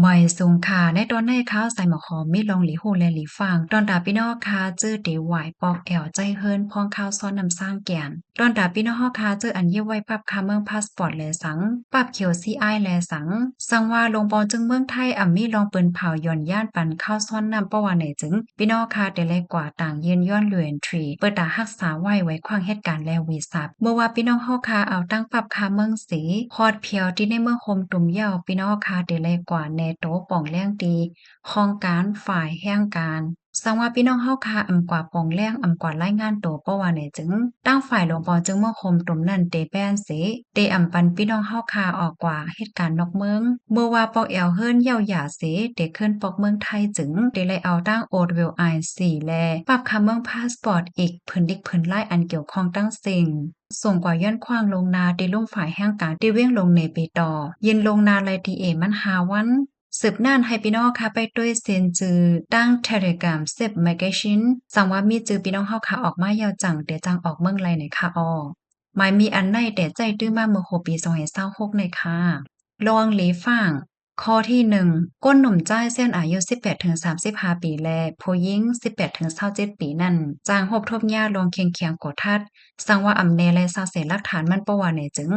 หมอยสูงค่ะในตอนในข้าวใส่หมอขอมีลองหลีหูและหลีฟางตอนดาพี่น้องค่ะจื้อเตหวายปอกแอวใจเฮิรนพ้องข้าวซ้อนนำสร้างแก่นตอนดาพี่น้องเฮาค่ะจื้ออันเยี่ยไว้ปรับคาเมืองพาสปอร์ตแลสังปรับเขียวซีไอแลสังว่าลงปอจึงเมืองไทยมีลองเปิ้นเผาย่อนย่านปันข้าวซ้อนนำประว่าไหนจึงพี่น้องค่ะแต่แลกว่าต่างยืนย้อนเลือนทรีเปิดตารักษาไว้ขวางเหตุการณ์และวีซ่าเมื่อว่าพี่น้องเฮาค่ะเอาตั้งปรับคาเมืองสีฮอดเพียวที่ในเมืองโฮมตุ่มยาวพี่น้องค่ะแต่แลกว่าแนโตป่องแรงตีของการฝ่ายแห่งการสังว่าพี่น้องเฮาค่ะกว่าปองแรงกว่ารายงานตัวเพราะว่าไหนจึงตั้งฝ่ายหลวงปอจึงเมื่อคมตุ่มนั่นเตแป้นเสเตปันพี่น้องเฮาค่ะออกกว่าเหตุการณ์นอกเมืองเมื่อว่าปอกแอวเฮิรนเย้าหย่าเสเตขึ้นปอกเมืองไทยจึงเตเลยเอาตั้งโอดเวลไอ4แลปรับคำเมืองพาสปอร์ตอีกเพิ่นดิกเพิ่นไล่อันเกี่ยวข้องตั้งสิ่งส่งกว่าย้อนขว้างลงนาตีลุ่มฝ่ายแห่งการตีเว้งลงในปีต่อยินลงนาไลทีเอมันหาวันสืบน่านให้พี่น้องค่ะไปด้วยเซ็นจือตั้ง Telegram เซบแมกาซินสังว่ามีจือพี่น้องเฮาค่ะออกมายาวจังเดี๋ยวจังออกเมืองไรในค่ะหมายมีอันในแต่ใจตื้อมาเมื่อโคปี2026ในค่ะลองหลีฟ่างข้อที่1ก้นหนุ่มจ้ายเส้นอายุ18-35ปีและผู้หญิง18-27ปีนั่นจางหบทบญาลองเคียงกดทัดสังว่าแนและซาเสหลักฐานมันประว่าไหนจึง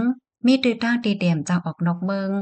มีตื้อตั้งตีเดียมจังออกนอกเมือง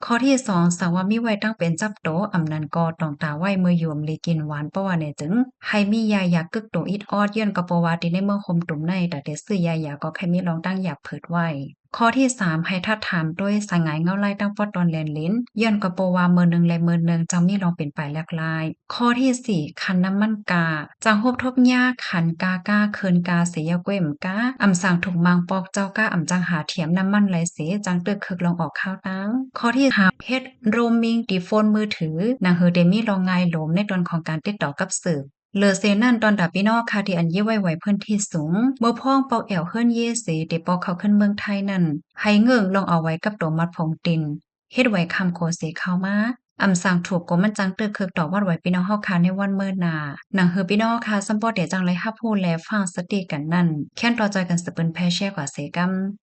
ข้อที่2สังว่ามีไว้ตั้งเป็นจับโตนั้นก็ต้องตาไว้เมื่อยวมลีกินหวานเพราะว่าเนี่ยจึงให้มียาอยากกึกโตอิดออดเยื่อนก็เพราะว่าที่ในเมืองคมตุ่มในแต่ซื้อยาอยากก็แค่มีลองตั้งอยากเผิดไว้ข้อที่3ให้ทัดถามด้วยสายงายเงาไล่ตั้งปอดตอนแลนลิ้นย้อนก็เพราะว่ามื้อหนึงและมื้อหนึงจังมีลองเป็นไปหลากหลายข้อที่4คันน้ำมันกาจังฮบทบยาขันกากาเคินกาเสียเกว้มกาสั่งถุงมังปอกเจ้ากาจังหาเถียมน้ำมันไหลเสจังตึกคึกลองออกข้าวตั้งข้อที่เฮ็ดโรมมิงติโฟนมือถือนางเฮอเดมีลองงายโหลมในตอนของการติดต่อกับสื่อเลอเซนั่นตอนดับพี่น้องคาที่อันเย่ไว้เพิ่นที่สูงเมื่อพ้องเปาแอวเฮิรนเยเสเดปอเขาขึ้นเมืองไทยนั่นให้เงิงลองเอาไว้กับตัวมัดผงตินเฮ็ดไว้คำโคเสเข้ามาสั่งถูกก็มันจังตึกคึกต่อวัดไว้พี่น้องเฮาคาในวันเมื่อนานางเฮอพี่น้องคาซัมปอเดจังไรฮับฮู้แลฟังสติกันนั่นแค่นต่อใจกันสเปิ้นแพแช่กว่าเสกำ